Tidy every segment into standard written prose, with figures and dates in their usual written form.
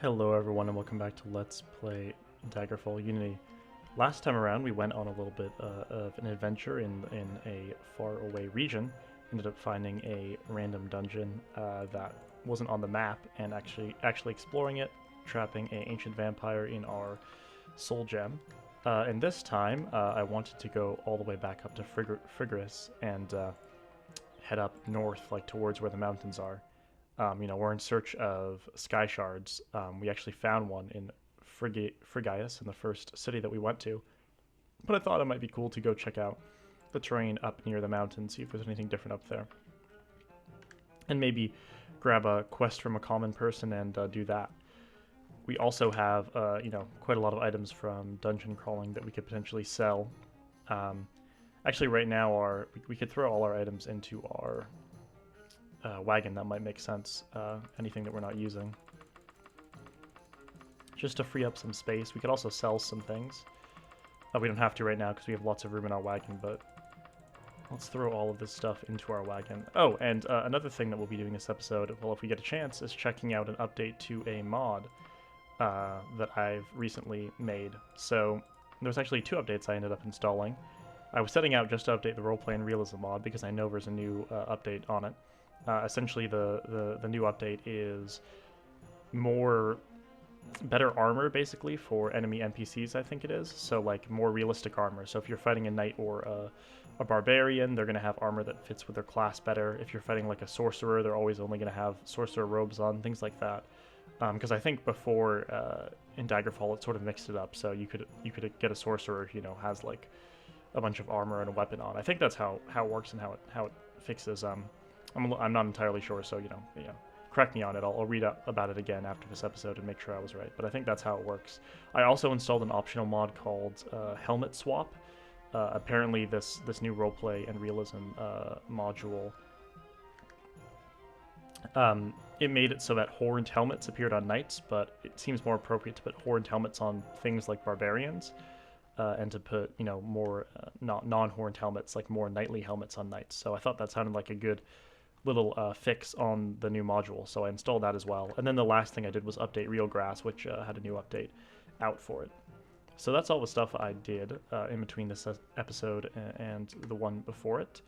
Hello everyone and welcome back to Let's Play Daggerfall Unity. Last time around we went on a little bit of an adventure in a far away region. Ended up finding a random dungeon that wasn't on the map and actually exploring it, trapping an ancient vampire in our soul gem. And this time I wanted to go all the way back up to Frigris and head up north, like towards where the mountains are. We're in search of sky shards. We actually found one in Frigius, in the first city that we went to. But I thought it might be cool to go check out the terrain up near the mountain, see if there's anything different up there. And maybe grab a quest from a common person and do that. We also have, quite a lot of items from dungeon crawling that we could potentially sell. Actually, right now, we could throw all our items into our wagon. That might make sense. Anything that we're not using, just to free up some space. We could also sell some things. We don't have to right now because we have lots of room in our wagon, but let's throw all of this stuff into our wagon. Oh, and another thing that we'll be doing this episode, well, if we get a chance, is checking out an update to a mod that I've recently made. So there's actually two updates I ended up installing. I was setting out just to update the roleplay and realism mod because I know there's a new update on it. Essentially, the new update is better armor, basically, for enemy NPCs, I think it is. So, like, more realistic armor. So if you're fighting a knight or a barbarian, they're going to have armor that fits with their class better. If you're fighting, like, a sorcerer, they're always only going to have sorcerer robes on, things like that. Because I think before, in Daggerfall, it sort of mixed it up. So you could get a sorcerer, has, like, a bunch of armor and a weapon on. I think that's how it works and how it fixes. I'm not entirely sure, so correct me on it. I'll read up about it again after this episode and make sure I was right. But I think that's how it works. I also installed an optional mod called Helmet Swap. Apparently, this new roleplay and realism module, it made it so that horned helmets appeared on knights, but it seems more appropriate to put horned helmets on things like barbarians. And to put, more non-horned helmets, like more knightly helmets on knights. So I thought that sounded like a good little fix on the new module, so I installed that as well. And then the last thing I did was update Real Grass, which had a new update out for it. So that's all the stuff I did in between this episode and the one before it.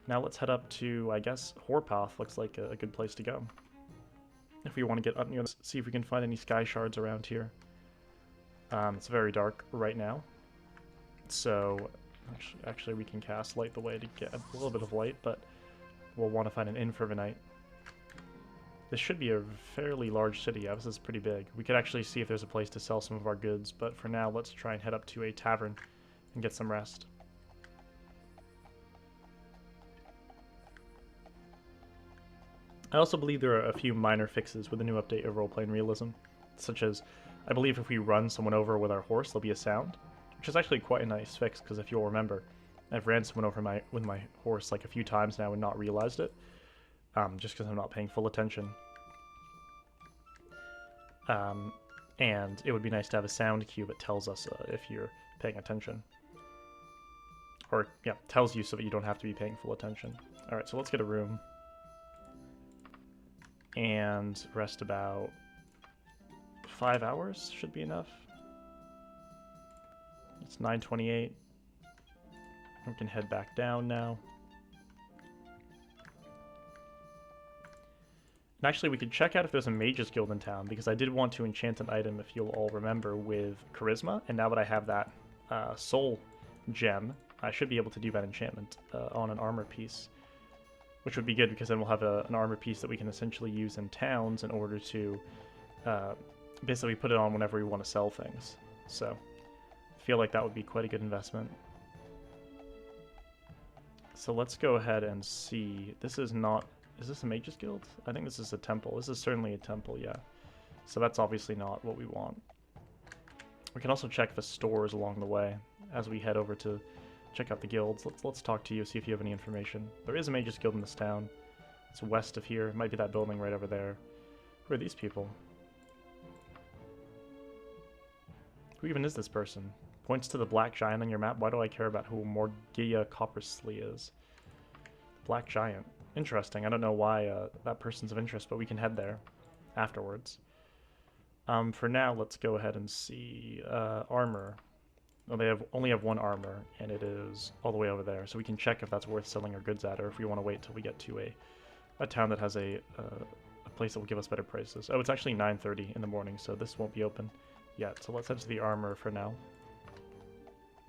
Now let's head up to, I guess, Horpath looks like a good place to go. If we want to get up near this, see if we can find any sky shards around here. It's very dark right now. So, actually we can cast Light the Way to get a little bit of light, but we'll want to find an inn for the night. This should be a fairly large city. Yeah, this is pretty big. We could actually see if there's a place to sell some of our goods, but for now, let's try and head up to a tavern and get some rest. I also believe there are a few minor fixes with the new update of roleplay and realism, such as, I believe if we run someone over with our horse, there'll be a sound. Which is actually quite a nice fix, because if you'll remember, I've ran someone over with my horse like a few times now and not realized it, just because I'm not paying full attention. And it would be nice to have a sound cue that tells us if you're paying attention. Or, yeah, tells you so that you don't have to be paying full attention. Alright, so let's get a room. And rest about 5 hours should be enough. It's 9:28. We can head back down now. And actually, we could check out if there's a mage's guild in town, because I did want to enchant an item, if you'll all remember, with charisma. And now that I have that soul gem, I should be able to do that enchantment on an armor piece. Which would be good, because then we'll have an armor piece that we can essentially use in towns in order to basically put it on whenever we want to sell things. So feel like that would be quite a good investment. So let's go ahead and see. Is this a mage's guild? I think this is a temple. This is certainly a temple, yeah. So that's obviously not what we want. We can also check the stores along the way as we head over to check out the guilds. Let's talk to you, see if you have any information. There is a mage's guild in this town. It's west of here. It might be that building right over there. Who are these people? Who even is this person? Points to the black giant on your map. Why do I care about who Morgia Coppersley is? Black giant. Interesting. I don't know why that person's of interest, but we can head there afterwards. For now, let's go ahead and see armor. Well, they only have one armor, and it is all the way over there. So we can check if that's worth selling our goods at, or if we want to wait till we get to a town that has a place that will give us better prices. Oh, it's actually 9:30 in the morning, so this won't be open yet. So let's head to the armor for now.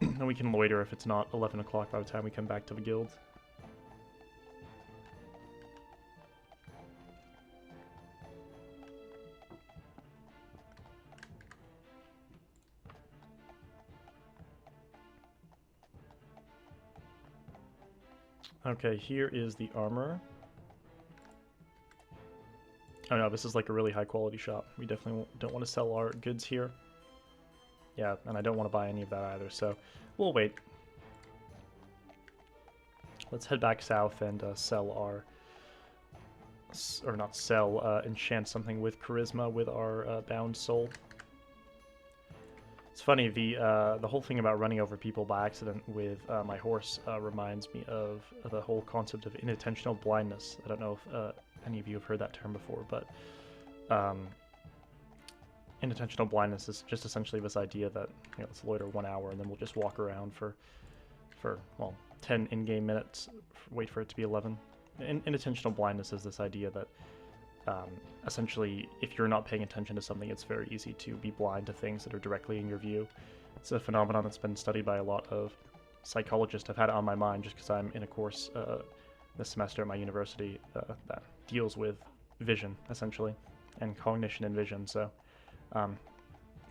And we can loiter if it's not 11 o'clock by the time we come back to the guild. Okay, here is the armor. Oh no, this is like a really high quality shop. We definitely don't want to sell our goods here. Yeah, and I don't want to buy any of that either, so we'll wait. Let's head back south and sell our... Or not sell, enchant something with charisma with our bound soul. It's funny, the whole thing about running over people by accident with my horse reminds me of the whole concept of inattentional blindness. I don't know if any of you have heard that term before, but inattentional blindness is just essentially this idea that, you know, let's loiter 1 hour and then we'll just walk around for well, 10 in-game minutes, wait for it to be 11. Inattentional blindness is this idea that essentially, if you're not paying attention to something, it's very easy to be blind to things that are directly in your view. It's a phenomenon that's been studied by a lot of psychologists. I've had it on my mind just because I'm in a course this semester at my university that deals with vision, essentially, and cognition and vision. So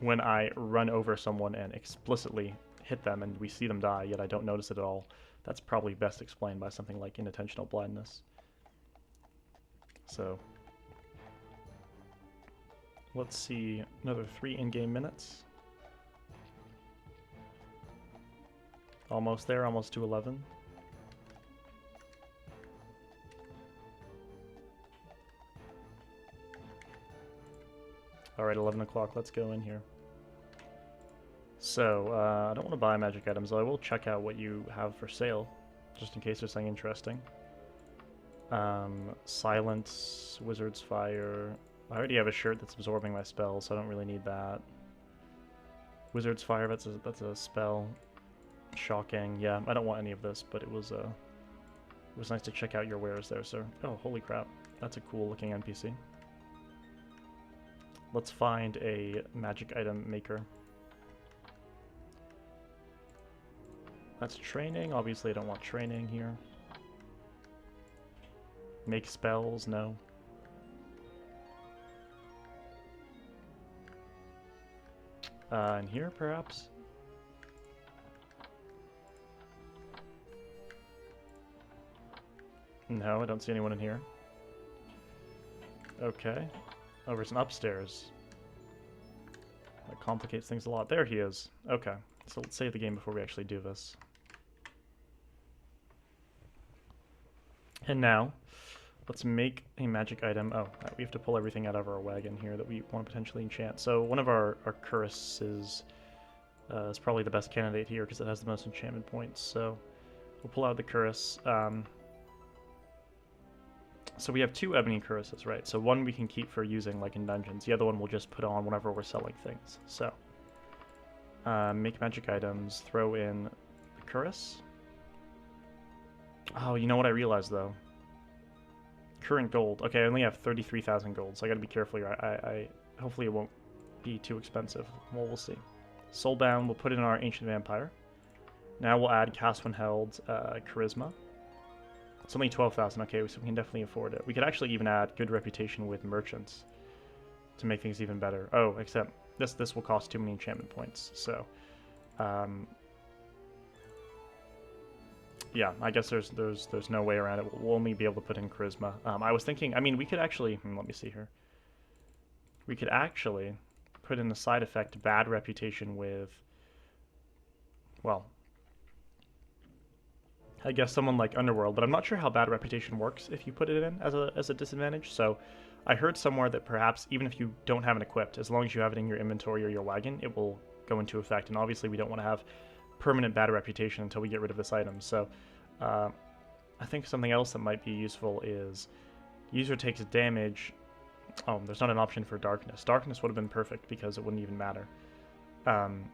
when I run over someone and explicitly hit them and we see them die, yet I don't notice it at all, that's probably best explained by something like inattentional blindness. So let's see, another 3 in-game minutes. Almost there, almost to 11. Alright, 11 o'clock, let's go in here. So, I don't want to buy magic items, though I will check out what you have for sale, just in case there's something interesting. Silence, Wizard's Fire. I already have a shirt that's absorbing my spells, so I don't really need that. Wizard's Fire, that's a spell. Shocking, yeah, I don't want any of this, but it was nice to check out your wares there, sir. Oh, holy crap, that's a cool looking NPC. Let's find a magic item maker. That's training. Obviously, I don't want training here. Make spells, no. In here, perhaps? No, I don't see anyone in here. Okay. Oh, there's an upstairs. That complicates things a lot. There he is. Okay. So let's save the game before we actually do this. And now, let's make a magic item. Oh, we have to pull everything out of our wagon here that we want to potentially enchant. So one of our cuirasses is probably the best candidate here because it has the most enchantment points. So we'll pull out the cuirass. So we have 2 ebony cuirasses, right? So one we can keep for using like in dungeons. The other one we'll just put on whenever we're selling things. So make magic items, throw in the cuirass. Oh, you know what I realized though? Current gold. Okay, I only have 33,000 gold, so I gotta be careful here. I hopefully it won't be too expensive. Well, we'll see. Soulbound, we'll put in our Ancient Vampire. Now we'll add Cast When Held, Charisma. It's only 12,000, okay, so we can definitely afford it. We could actually even add Good Reputation with Merchants to make things even better. Oh, except this will cost too many enchantment points, so... yeah, I guess there's no way around it. We'll only be able to put in Charisma. I was thinking, I mean, we could actually... let me see here. We could actually put in the side effect Bad Reputation with... well... I guess someone like Underworld, but I'm not sure how Bad Reputation works if you put it in as a disadvantage. So I heard somewhere that perhaps even if you don't have it equipped, as long as you have it in your inventory or your wagon, it will go into effect. And obviously we don't want to have permanent Bad Reputation until we get rid of this item. So I think something else that might be useful is user takes damage Oh, there's not an option for darkness. Darkness would have been perfect because it wouldn't even matter. Um,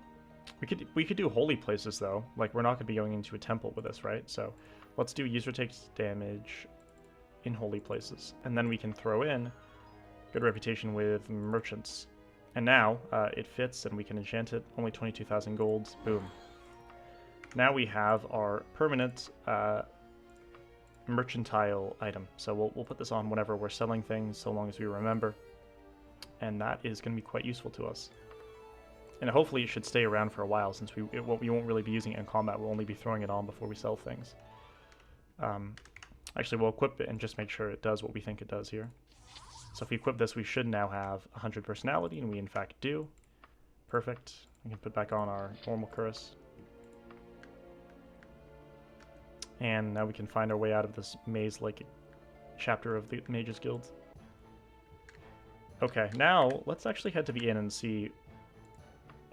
we could do holy places though. Like we're not gonna be going into a temple with this, right? So let's do user takes damage in holy places, and then we can throw in good reputation with merchants. And now it fits, and we can enchant it. Only 22,000 gold. Boom. Now we have our permanent mercantile item. So we'll put this on whenever we're selling things, so long as we remember. And that is going to be quite useful to us. And hopefully it should stay around for a while, since we won't really be using it in combat. We'll only be throwing it on before we sell things. Actually, we'll equip it and just make sure it does what we think it does here. So if we equip this, we should now have 100 personality, and we in fact do. Perfect. We can put back on our normal cuirass. And now we can find our way out of this maze-like chapter of the Mages Guild. Okay, now let's actually head to the inn and see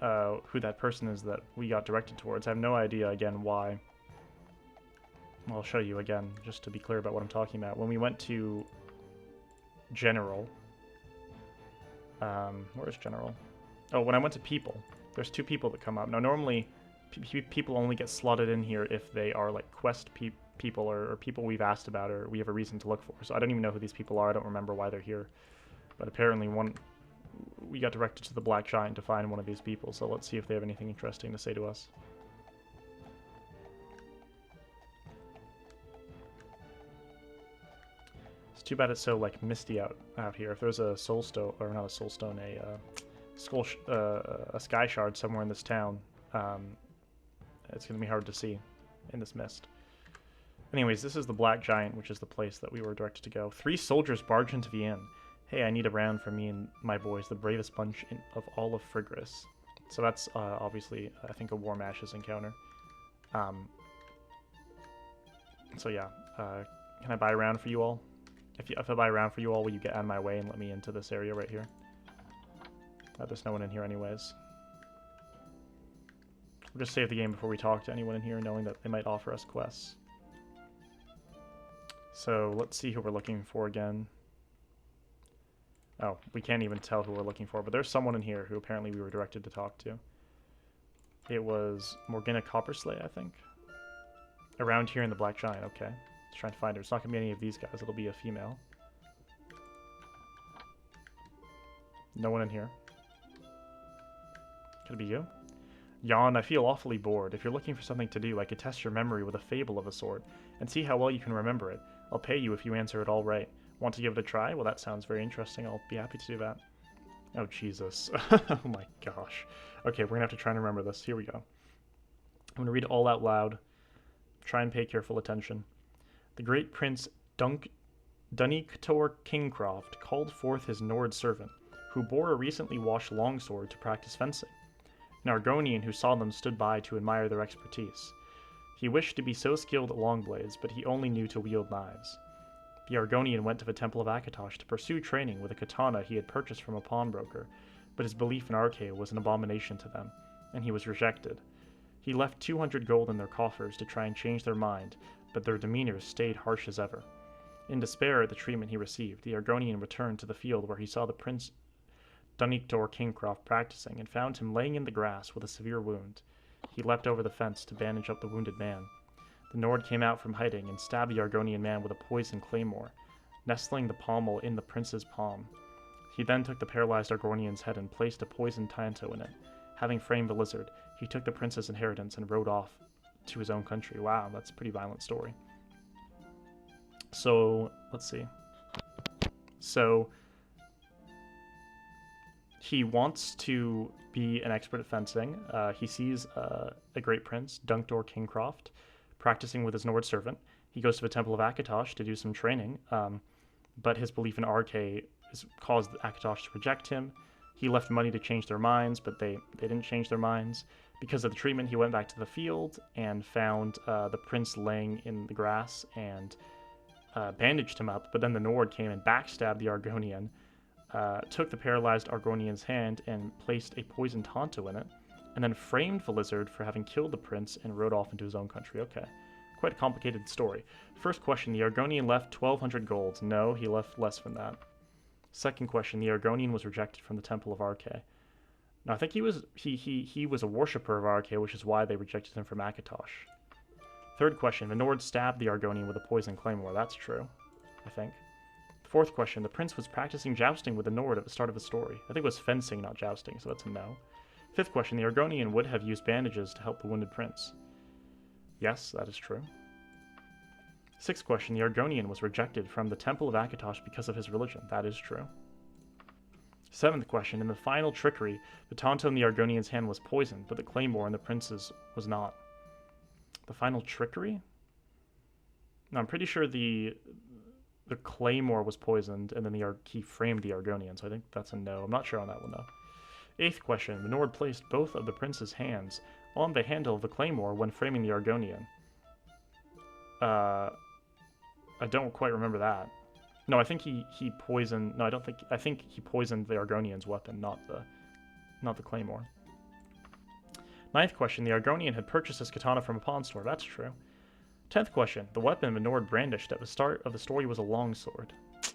who that person is that we got directed towards. I have no idea, again, why. I'll show you again, just to be clear about what I'm talking about. When we went to General, where's General? Oh, when I went to People, there's two people that come up. Now, normally, people only get slotted in here if they are, like, quest people or people we've asked about or we have a reason to look for. So I don't even know who these people are. I don't remember why they're here. But apparently we got directed to the Black Giant to find one of these people. So let's see if they have anything interesting to say to us. It's too bad it's so, like, misty out here. If there's a soul stone, or not a soul stone, a sky shard somewhere in this town, it's going to be hard to see in this mist. Anyways, this is the Black Giant, which is the place that we were directed to go. 3 soldiers barge into the inn. Hey, I need a round for me and my boys, the bravest bunch of all of Frigris. So that's obviously, I think, a Warm Ashes encounter. So yeah, can I buy a round for you all? If I buy a round for you all, will you get out of my way and let me into this area right here? There's no one in here anyways. We'll just save the game before we talk to anyone in here, knowing that they might offer us quests. So let's see who we're looking for again. Oh, we can't even tell who we're looking for, but there's someone in here who apparently we were directed to talk to. It was Morgana Copperslay, I think. Around here in the Black Giant, okay. Let's try and find her. It's not going to be any of these guys, it'll be a female. No one in here. Could it be you? Jan, I feel awfully bored. If you're looking for something to do, I could test your memory with a fable of a sort, and see how well you can remember it. I'll pay you if you answer it all right. Want to give it a try? Well, that sounds very interesting. I'll be happy to do that. Oh, Jesus. Oh my gosh. Okay, we're gonna have to try and remember this. Here we go. I'm gonna read it all out loud. Try and pay careful attention. The great prince Duniktor Kingcroft called forth his Nord servant, who bore a recently washed longsword to practice fencing. An Argonian who saw them stood by to admire their expertise. He wished to be so skilled at long blades, but he only knew to wield knives. The Argonian went to the Temple of Akatosh to pursue training with a katana he had purchased from a pawnbroker, but his belief in Arche was an abomination to them, and he was rejected. He left 200 gold in their coffers to try and change their mind, but their demeanors stayed harsh as ever. In despair at the treatment he received, the Argonian returned to the field where he saw the Prince Duniktor Kingcroft practicing, and found him laying in the grass with a severe wound. He leapt over the fence to bandage up the wounded man. The Nord came out from hiding and stabbed the Argonian man with a poisoned claymore, nestling the pommel in the prince's palm. He then took the paralyzed Argonian's head and placed a poisoned Tanto in it. Having framed the lizard, he took the prince's inheritance and rode off to his own country. Wow, that's a pretty violent story. So, let's see. So, he wants to be an expert at fencing. He sees a great prince, Dunktor Kingcroft, practicing with his Nord servant. He goes to the Temple of Akatosh to do some training, but his belief in Arche has caused Akatosh to reject him. He left money to change their minds, but they didn't change their minds. Because of the treatment, he went back to the field and found the prince laying in the grass and bandaged him up, but then the Nord came and backstabbed the Argonian, took the paralyzed Argonian's hand and placed a poisoned Tanto in it, and then framed the lizard for having killed the prince and rode off into his own country. Okay, quite a complicated story. First question, the Argonian left 1,200 gold. No, he left less than that. Second question, the Argonian was rejected from the Temple of Arche. Now, I think he was a worshipper of Arche, which is why they rejected him from Akatosh. Third question, the Nord stabbed the Argonian with a poison claymore. That's true, I think. Fourth question, the prince was practicing jousting with the Nord at the start of the story. I think it was fencing, not jousting, so that's a no. Fifth question, the Argonian would have used bandages to help the wounded prince. Yes, that is true. Sixth question, the Argonian was rejected from the Temple of Akatosh because of his religion. That is true. Seventh question, in the final trickery, the Tonto in the Argonian's hand was poisoned, but the claymore in the prince's was not. The final trickery? No, I'm pretty sure the claymore was poisoned, and then he framed the Argonian, so I think that's a no. I'm not sure on that one, though. Eighth question, the Nord placed both of the prince's hands on the handle of the claymore when framing the Argonian. I don't quite remember that. No, I think he poisoned. No, I think he poisoned the Argonian's weapon, not the claymore. Ninth question, the Argonian had purchased his katana from a pawn store. That's true. 10th question, the weapon Minord brandished at the start of the story was a longsword.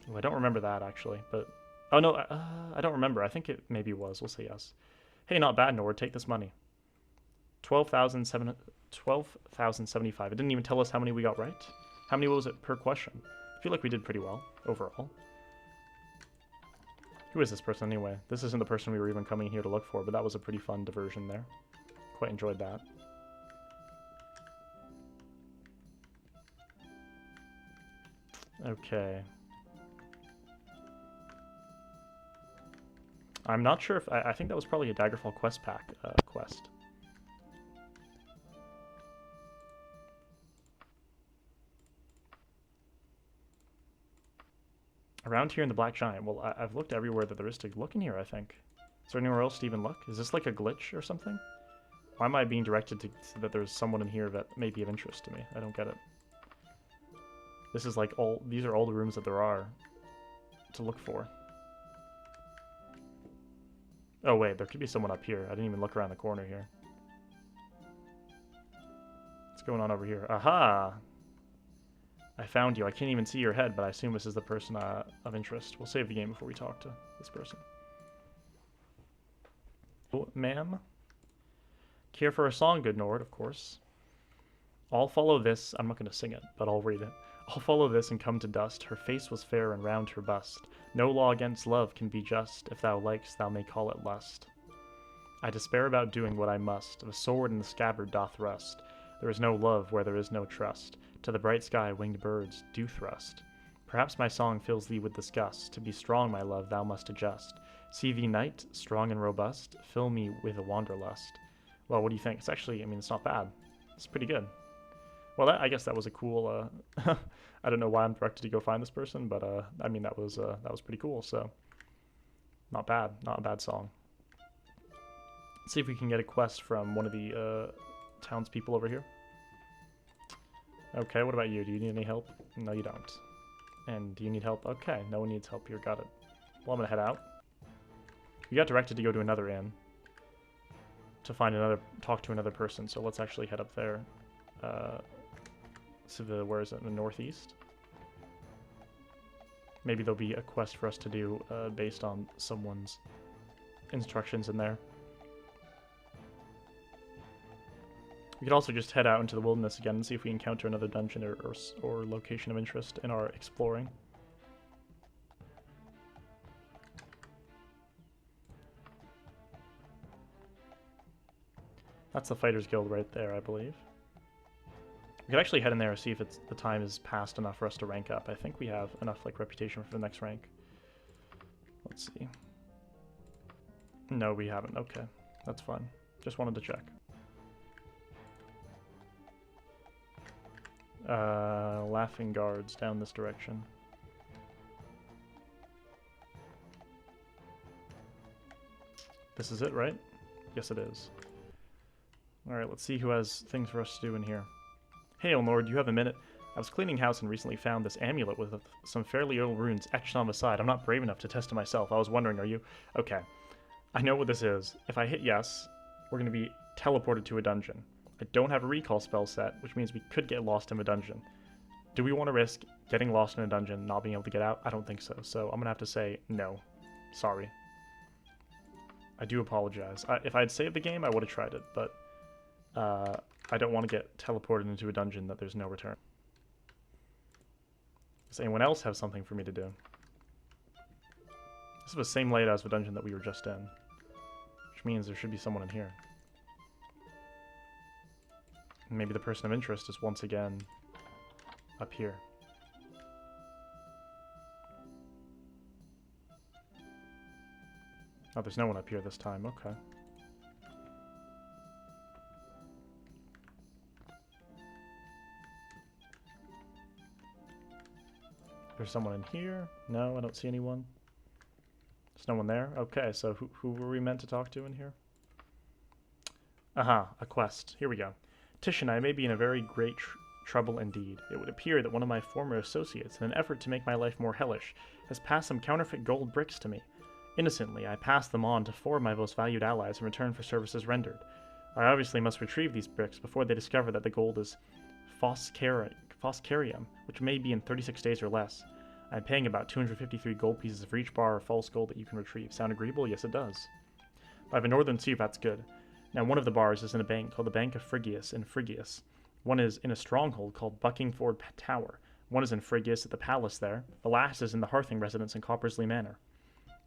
Oh, I don't remember that, actually, but... Oh, no, I don't remember. I think it maybe was. We'll say yes. Hey, not bad, Nord. Take this money. 12,075. It didn't even tell us how many we got right. How many was it per question? I feel like we did pretty well, overall. Who is this person, anyway? This isn't the person we were even coming here to look for, but that was a pretty fun diversion there. Quite enjoyed that. Okay. I'm not sure if... I think that was probably a Daggerfall quest pack quest. Around here in the Black Giant. Well, I've looked everywhere that there is to look in here, I think. Is there anywhere else to even look? Is this like a glitch or something? Why am I being directed to that there's someone in here that may be of interest to me? I don't get it. This is like these are all the rooms that there are to look for. Oh wait, there could be someone up here. I didn't even look around the corner here. What's going on over here? Aha! I found you. I can't even see your head, but I assume this is the person of interest. We'll save the game before we talk to this person. Oh, ma'am? Care for a song, good Nord, of course. I'll follow this. I'm not going to sing it, but I'll read it. I'll follow this and come to dust. Her face was fair and round her bust. No law against love can be just. If thou likest, thou may call it lust. I despair about doing what I must. The sword in the scabbard doth rust. There is no love where there is no trust. To the bright sky winged birds do thrust. Perhaps my song fills thee with disgust. To be strong, my love, thou must adjust. See thee knight, strong and robust. Fill me with a wanderlust. Well, what do you think? It's actually, I mean, it's not bad. It's pretty good. Well, I guess that was a cool, I don't know why I'm directed to go find this person, but, I mean, that was pretty cool, so. Not bad. Not a bad song. Let's see if we can get a quest from one of the, townspeople over here. Okay, what about you? Do you need any help? No, you don't. And do you need help? Okay, no one needs help here. Got it. Well, I'm gonna head out. We got directed to go to another inn to talk to another person, so let's actually head up there. Where is it? The northeast? Maybe there'll be a quest for us to do based on someone's instructions in there. We could also just head out into the wilderness again and see if we encounter another dungeon or location of interest in our exploring. That's the Fighters Guild right there, I believe. We could actually head in there and see if the time is past enough for us to rank up. I think we have enough reputation for the next rank. Let's see. No, we haven't. Okay, that's fine. Just wanted to check. Laughing guards down this direction. This is it, right? Yes, it is. Alright, let's see who has things for us to do in here. Hail, Lord, you have a minute? I was cleaning house and recently found this amulet with some fairly old runes etched on the side. I'm not brave enough to test it myself. I was wondering, are you? Okay. I know what this is. If I hit yes, we're going to be teleported to a dungeon. I don't have a recall spell set, which means we could get lost in a dungeon. Do we want to risk getting lost in a dungeon, not being able to get out? I don't think so. So I'm going to have to say no. Sorry. I do apologize. If I had saved the game, I would have tried it, but I don't want to get teleported into a dungeon that there's no return. Does anyone else have something for me to do? This is the same layout as the dungeon that we were just in, which means there should be someone in here. Maybe the person of interest is once again up here. Oh, there's no one up here this time. Okay. There's someone in here? No, I don't see anyone. There's no one there? Okay, so who were we meant to talk to in here? Aha, a quest. Here we go. Tish and I may be in a very great trouble indeed. It would appear that one of my former associates, in an effort to make my life more hellish, has passed some counterfeit gold bricks to me. Innocently, I passed them on to 4 of my most valued allies in return for services rendered. I obviously must retrieve these bricks before they discover that the gold is Foscarium, which may be in 36 days or less. I'm paying about 253 gold pieces for each bar of false gold that you can retrieve. Sound agreeable? Yes, it does. I have a northern sea, that's good. Now, one of the bars is in a bank called the Bank of Phrygius in Phrygius. One is in a stronghold called Buckingford Tower. One is in Phrygius at the palace there. The last is in the Harthing residence in Coppersley Manor.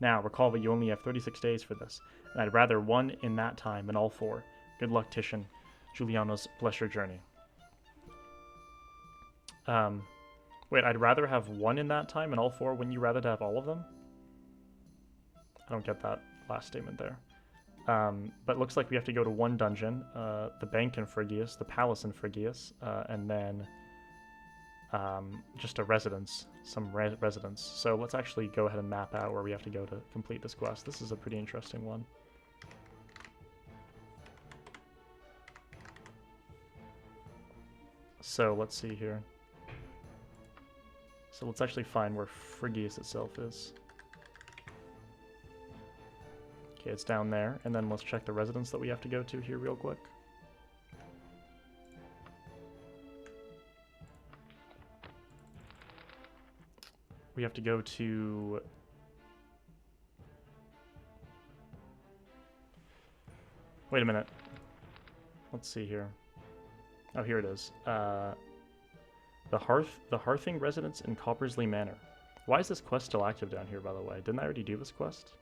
Now, recall that you only have 36 days for this, and I'd rather one in that time than all 4. Good luck, Titian. Juliana's, bless your journey. Wait, I'd rather have 1 in that time and all 4. Wouldn't you rather to have all of them? I don't get that last statement there. But it looks like we have to go to 1 dungeon, the bank in Phrygius, the palace in Phrygius, and then just a residence, some residence. So let's actually go ahead and map out where we have to go to complete this quest. This is a pretty interesting one. So let's see here. So let's actually find where Phrygius itself is. Okay, it's down there, and then let's check the residence that we have to go to here real quick. We have to go to... Wait a minute. Let's see here. Oh, here it is. The Harthing residence in Coppersley Manor. Why is this quest still active down here, by the way? Didn't I already do this quest?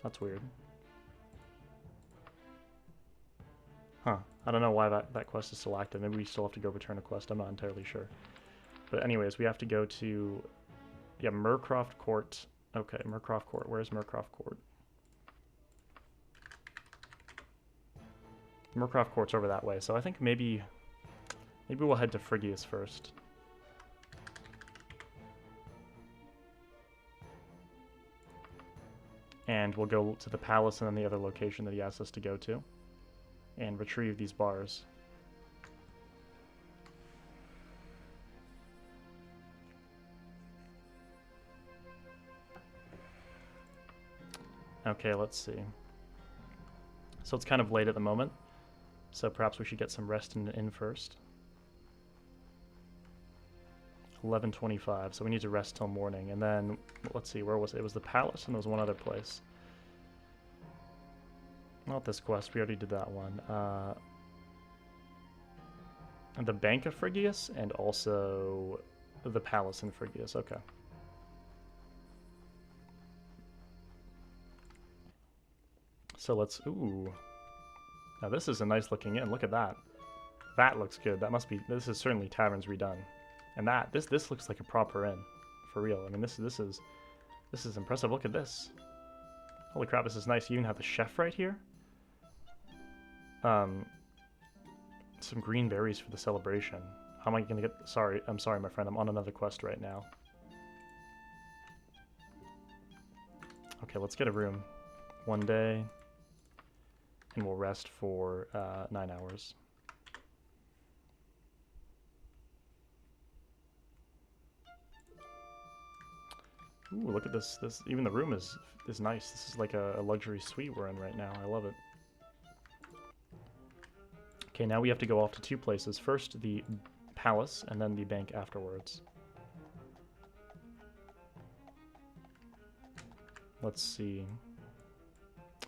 That's weird. Huh. I don't know why that quest is still active. Maybe we still have to go return a quest. I'm not entirely sure. But anyways, we have to go to... Yeah, Murcroft Court. Okay, Murcroft Court. Where's Murcroft Court? Murcroft Court's over that way, so I think maybe we'll head to Phrygius first. And we'll go to the palace and then the other location that he asked us to go to. And retrieve these bars. Okay, let's see. So it's kind of late at the moment. So perhaps we should get some rest in the inn first. 11:25, so we need to rest till morning. And then, let's see, where was it? It was the palace, and there was one other place. Not this quest, we already did that one. The Bank of Phrygius, and also the palace in Phrygius, okay. So let's, ooh. Now this is a nice looking inn, look at that. That looks good, that must be, this is certainly Taverns redone. And that, this looks like a proper inn, for real. I mean, this is impressive, look at this. Holy crap, this is nice, you even have the chef right here. Some green berries for the celebration. How am I gonna get, sorry, I'm sorry my friend, I'm on another quest right now. Okay, let's get a room. 1 day. And we'll rest for 9 hours. Ooh, look at this. Even the room is nice. This is like a luxury suite we're in right now. I love it. Okay, now we have to go off to two places. First, the palace, and then the bank afterwards. Let's see.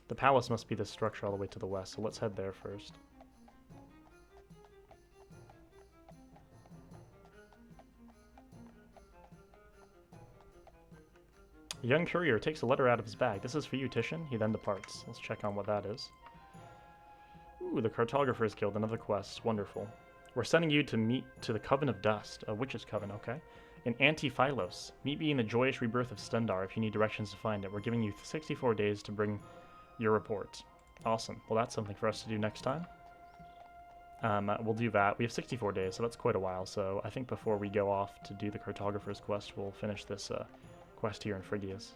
The palace must be this structure all the way to the west, so let's head there first. A young courier takes a letter out of his bag. This is for you, Titian. He then departs. Let's check on what that is. Ooh, the Cartographer's Guild, another quest. Wonderful. We're sending you to meet to the Coven of Dust, a witch's coven, okay? In Antiphylos. Meet me in the joyous rebirth of Stendar if you need directions to find it. We're giving you 64 days to bring your report. Awesome. Well, that's something for us to do next time. We'll do that. We have 64 days, so that's quite a while. So I think before we go off to do the Cartographer's quest, we'll finish this quest here in Phrygias.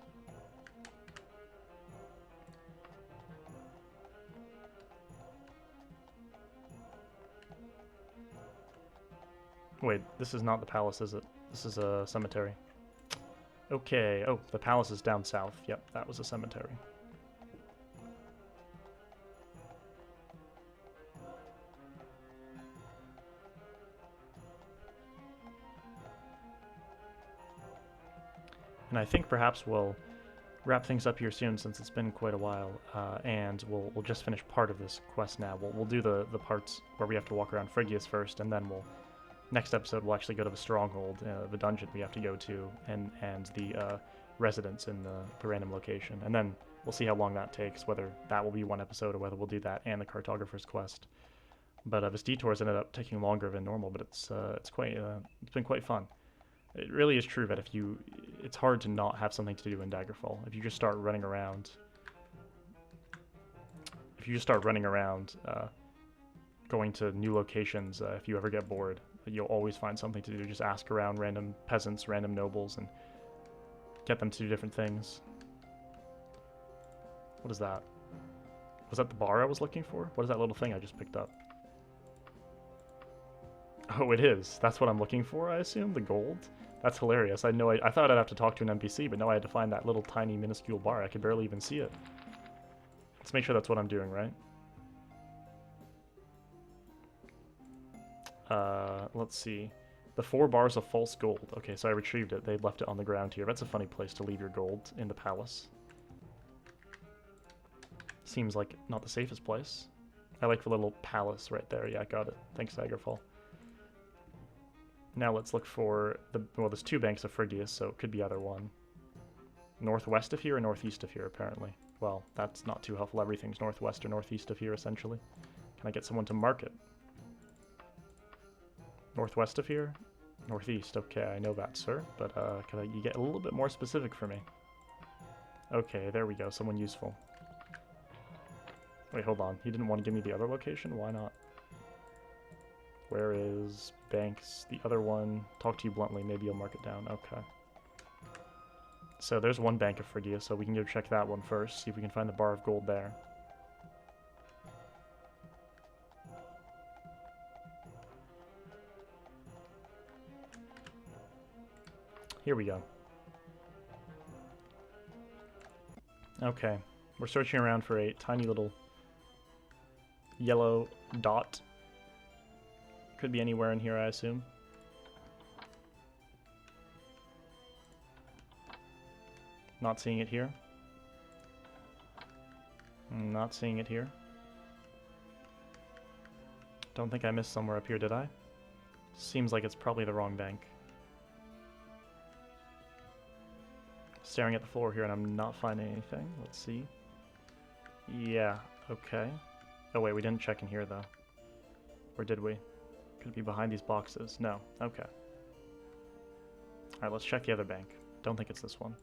Wait, this is not the palace, is it? This is a cemetery. Okay. Oh, the palace is down south. Yep, that was a cemetery. And I think perhaps we'll wrap things up here soon since it's been quite a while, and we'll just finish part of this quest now. We'll do the parts where we have to walk around Phrygias first, and then next episode we'll actually go to the stronghold, the dungeon we have to go to, and the residence in the random location. And then we'll see how long that takes, whether that will be one episode or whether we'll do that and the Cartographer's quest. But this detour's ended up taking longer than normal, but it's been quite fun. It really is true that it's hard to not have something to do in Daggerfall. If you just start running around, going to new locations, if you ever get bored, you'll always find something to do. Just ask around random peasants, random nobles, and get them to do different things. What is that? Was that the bar I was looking for? What is that little thing I just picked up? Oh, it is. That's what I'm looking for, I assume? The gold? That's hilarious. I thought I'd have to talk to an NPC, but no, I had to find that little tiny minuscule bar. I could barely even see it. Let's make sure that's what I'm doing, right? Let's see. The 4 bars of false gold. Okay, so I retrieved it. They left it on the ground here. That's a funny place to leave your gold, in the palace. Seems like not the safest place. I like the little palace right there. Yeah, I got it. Thanks, Daggerfall. Now let's look for well, there's 2 banks of Phrygias, so it could be either one. Northwest of here or northeast of here, apparently. Well, that's not too helpful. Everything's northwest or northeast of here, essentially. Can I get someone to mark it? Northwest of here? Northeast. Okay, I know that, sir. But can you get a little bit more specific for me? Okay, there we go. Someone useful. Wait, hold on. He didn't want to give me the other location? Why not? Where is banks? The other one. Talk to you bluntly. Maybe you'll mark it down. Okay. So there's one bank of Phrygia, so we can go check that one first. See if we can find the bar of gold there. Here we go. Okay. We're searching around for a tiny little yellow dot. Could be anywhere in here, I assume. Not seeing it here. Not seeing it here. Don't think I missed somewhere up here, did I? Seems like it's probably the wrong bank. Staring at the floor here and I'm not finding anything. Let's see. Yeah, okay. Oh wait, we didn't check in here though. Or did we? Could it be behind these boxes? No. Okay. Alright, let's check the other bank. Don't think it's this one.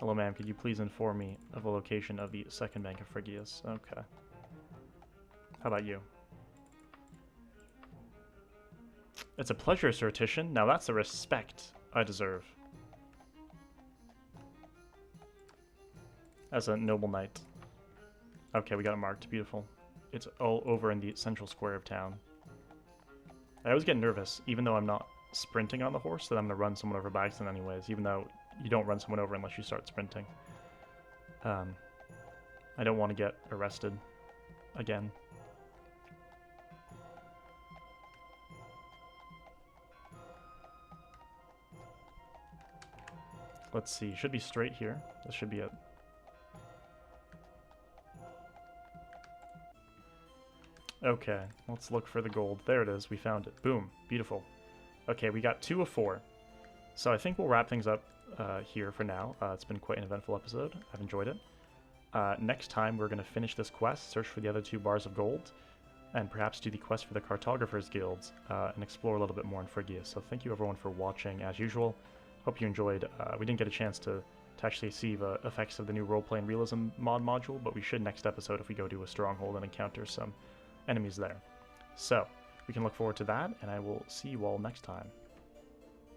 Hello ma'am, could you please inform me of the location of the second bank of Phrygias? Okay. How about you? It's a pleasure, Sir Titian. Now that's the respect I deserve. As a noble knight. Okay, we got it marked. Beautiful. It's all over in the central square of town. I always get nervous, even though I'm not sprinting on the horse, that I'm going to run someone over by accident anyways, even though you don't run someone over unless you start sprinting. I don't want to get arrested again. Let's see. Should be straight here. This should be it. Okay, let's look for the gold. There it is. We found it. Boom. Beautiful. Okay, we got 2 of 4. So I think we'll wrap things up here for now. It's been quite an eventful episode. I've enjoyed it. Next time, we're going to finish this quest, search for the other 2 bars of gold, and perhaps do the quest for the Cartographers Guild and explore a little bit more in Phrygia. So thank you everyone for watching, as usual. Hope you enjoyed. We didn't get a chance to actually see the effects of the new roleplay and realism mod module, but we should next episode if we go to a stronghold and encounter some enemies there. So we can look forward to that, and I will see you all next time.